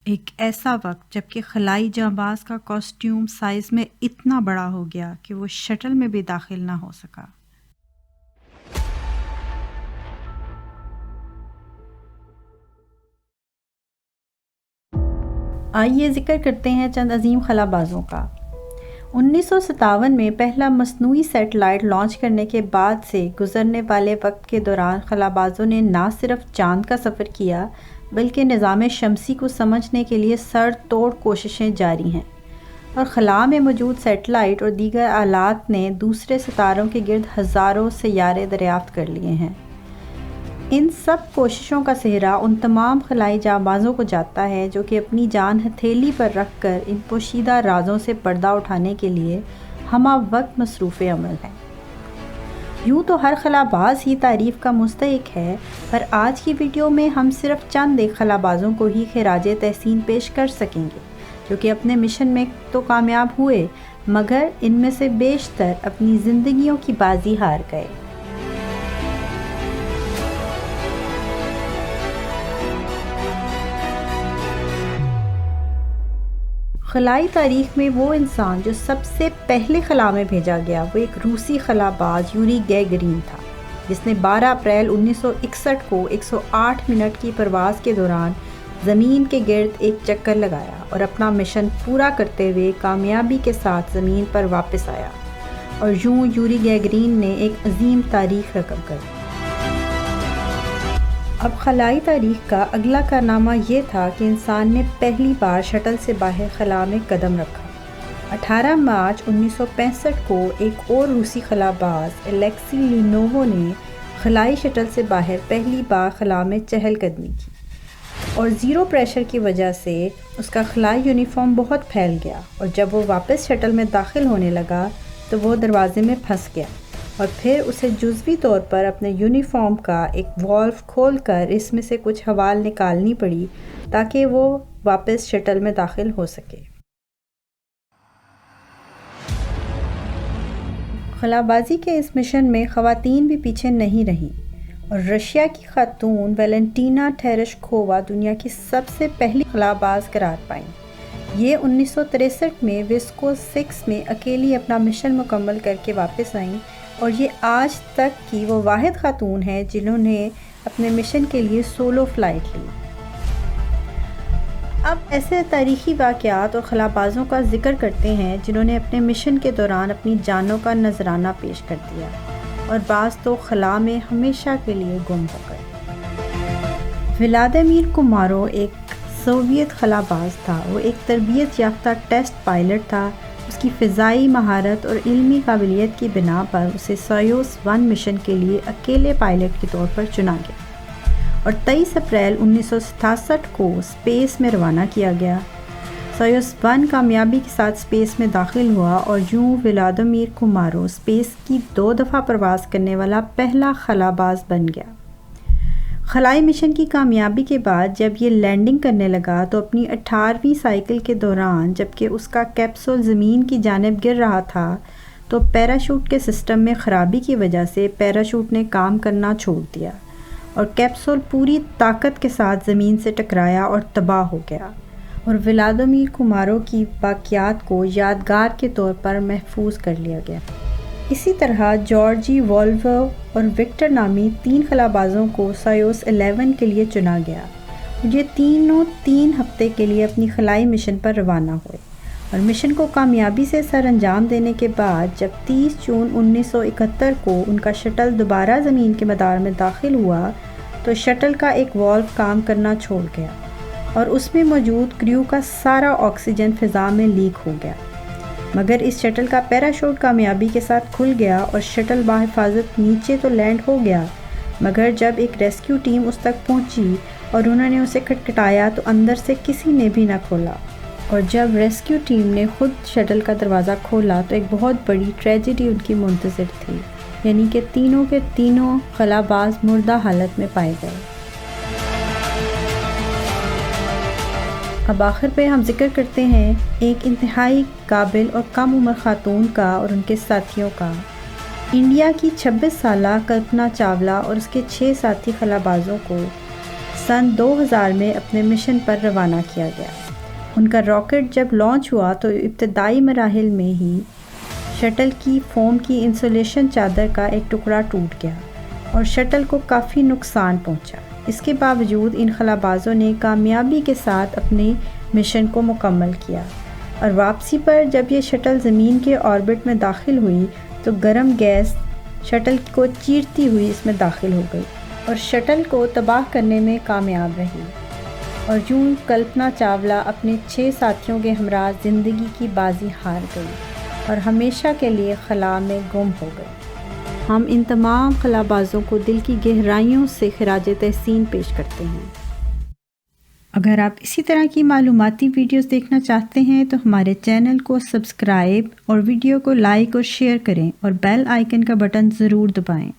ایک ایسا وقت جب کہ خلائی جانباز کا کاسٹیوم سائز میں اتنا بڑا ہو گیا کہ وہ شٹل میں بھی داخل نہ ہو سکا۔ آئیے ذکر کرتے ہیں چند عظیم خلا بازوں کا۔ 1957 میں پہلا مصنوعی سیٹلائٹ لانچ کرنے کے بعد سے گزرنے والے وقت کے دوران خلا بازوں نے نہ صرف چاند کا سفر کیا بلکہ نظام شمسی کو سمجھنے کے لیے سر توڑ کوششیں جاری ہیں، اور خلا میں موجود سیٹلائٹ اور دیگر آلات نے دوسرے ستاروں کے گرد ہزاروں سیارے دریافت کر لیے ہیں۔ ان سب کوششوں کا سہرا ان تمام خلائی جانبازوں کو جاتا ہے جو کہ اپنی جان ہتھیلی پر رکھ کر ان پوشیدہ رازوں سے پردہ اٹھانے کے لیے ہمہ وقت مصروف عمل ہیں۔ یوں تو ہر خلا باز ہی تعریف کا مستحق ہے، پر آج کی ویڈیو میں ہم صرف چند ایک خلا بازوں کو ہی خراج تحسین پیش کر سکیں گے جو کہ اپنے مشن میں تو کامیاب ہوئے مگر ان میں سے بیشتر اپنی زندگیوں کی بازی ہار گئے۔ خلائی تاریخ میں وہ انسان جو سب سے پہلے خلا میں بھیجا گیا وہ ایک روسی خلا باز یوری گیگرین تھا، جس نے 12 اپریل 1961 کو 108 منٹ کی پرواز کے دوران زمین کے گرد ایک چکر لگایا اور اپنا مشن پورا کرتے ہوئے کامیابی کے ساتھ زمین پر واپس آیا، اور یوں یوری گیگرین نے ایک عظیم تاریخ رقم کر دی۔ اب خلائی تاریخ کا اگلا کارنامہ یہ تھا کہ انسان نے پہلی بار شٹل سے باہر خلا میں قدم رکھا۔ 18 مارچ 1965 کو ایک اور روسی خلا باز الیکسی لینوو نے خلائی شٹل سے باہر پہلی بار خلا میں چہل قدمی کی، اور زیرو پریشر کی وجہ سے اس کا خلائی یونیفارم بہت پھیل گیا، اور جب وہ واپس شٹل میں داخل ہونے لگا تو وہ دروازے میں پھنس گیا، اور پھر اسے جزوی طور پر اپنے یونیفارم کا ایک والو کھول کر اس میں سے کچھ ہوا نکالنی پڑی تاکہ وہ واپس شٹل میں داخل ہو سکے۔ خلا بازی کے اس مشن میں خواتین بھی پیچھے نہیں رہیں، اور رشیا کی خاتون ویلنٹینا ٹیریشکووا دنیا کی سب سے پہلی خلا باز قرار پائیں۔ یہ 1963 میں وسکو 6 میں اکیلی اپنا مشن مکمل کر کے واپس آئیں، اور یہ آج تک کی وہ واحد خاتون ہے جنہوں نے اپنے مشن کے لیے سولو فلائٹ لی۔ اب ایسے تاریخی واقعات اور خلا بازوں کا ذکر کرتے ہیں جنہوں نے اپنے مشن کے دوران اپنی جانوں کا نذرانہ پیش کر دیا، اور بعض تو خلا میں ہمیشہ کے لیے گم ہو گئے۔ ولادیمیر کومارو ایک سوویت خلا باز تھا۔ وہ ایک تربیت یافتہ ٹیسٹ پائلٹ تھا۔ اس کی فضائی مہارت اور علمی قابلیت کی بنا پر اسے سویوز 1 مشن کے لیے اکیلے پائلٹ کے طور پر چنا گیا، اور 23 اپریل 1967 کو اسپیس میں روانہ کیا گیا۔ سویوز 1 کامیابی کے ساتھ اسپیس میں داخل ہوا، اور یوں ولادیمیر کومارو اسپیس کی 2 دفعہ پرواز کرنے والا پہلا خلا باز بن گیا۔ خلائی مشن کی کامیابی کے بعد جب یہ لینڈنگ کرنے لگا تو اپنی 18ویں سائیکل کے دوران جبکہ اس کا کیپسول زمین کی جانب گر رہا تھا تو پیراشوٹ کے سسٹم میں خرابی کی وجہ سے پیراشوٹ نے کام کرنا چھوڑ دیا، اور کیپسول پوری طاقت کے ساتھ زمین سے ٹکرایا اور تباہ ہو گیا، اور ولادیمیر کومارو کی باقیات کو یادگار کے طور پر محفوظ کر لیا گیا۔ اسی طرح جارجی والوو اور وکٹر نامی 3 خلا بازوں کو سویوز 11 کے لیے چنا گیا، اور یہ تینوں 3 ہفتے کے لیے اپنی خلائی مشن پر روانہ ہوئے، اور مشن کو کامیابی سے سر انجام دینے کے بعد جب 30 جون 1971 کو ان کا شٹل دوبارہ زمین کے مدار میں داخل ہوا تو شٹل کا ایک والو کام کرنا چھوڑ گیا، اور اس میں موجود کریو کا سارا آکسیجن فضا میں لیک ہو گیا، مگر اس شٹل کا پیراشوٹ کامیابی کے ساتھ کھل گیا اور شٹل بحفاظت نیچے تو لینڈ ہو گیا، مگر جب ایک ریسکیو ٹیم اس تک پہنچی اور انہوں نے اسے کھٹکھٹایا تو اندر سے کسی نے بھی نہ کھولا، اور جب ریسکیو ٹیم نے خود شٹل کا دروازہ کھولا تو ایک بہت بڑی ٹریجڈی ان کی منتظر تھی، یعنی کہ تینوں کے تینوں خلا باز مردہ حالت میں پائے گئے۔ اب آخر پہ ہم ذکر کرتے ہیں ایک انتہائی قابل اور کم عمر خاتون کا اور ان کے ساتھیوں کا۔ انڈیا کی 26 سالہ کلپنا چاولہ اور اس کے 6 ساتھی خلا بازوں کو سن 2000 میں اپنے مشن پر روانہ کیا گیا۔ ان کا راکٹ جب لانچ ہوا تو ابتدائی مراحل میں ہی شٹل کی فوم کی انسولیشن چادر کا ایک ٹکڑا ٹوٹ گیا اور شٹل کو کافی نقصان پہنچا۔ اس کے باوجود ان خلابازوں نے کامیابی کے ساتھ اپنے مشن کو مکمل کیا اور واپسی پر جب یہ شٹل زمین کے آربٹ میں داخل ہوئی تو گرم گیس شٹل کو چیرتی ہوئی اس میں داخل ہو گئی اور شٹل کو تباہ کرنے میں کامیاب رہی، اور یوں کلپنا چاولہ اپنے 6 ساتھیوں کے ہمراہ زندگی کی بازی ہار گئی اور ہمیشہ کے لیے خلا میں گم ہو گئی۔ ہم ان تمام خلابازوں کو دل کی گہرائیوں سے خراج تحسین پیش کرتے ہیں۔ اگر آپ اسی طرح کی معلوماتی ویڈیوز دیکھنا چاہتے ہیں تو ہمارے چینل کو سبسکرائب اور ویڈیو کو لائک اور شیئر کریں اور بیل آئیکن کا بٹن ضرور دبائیں۔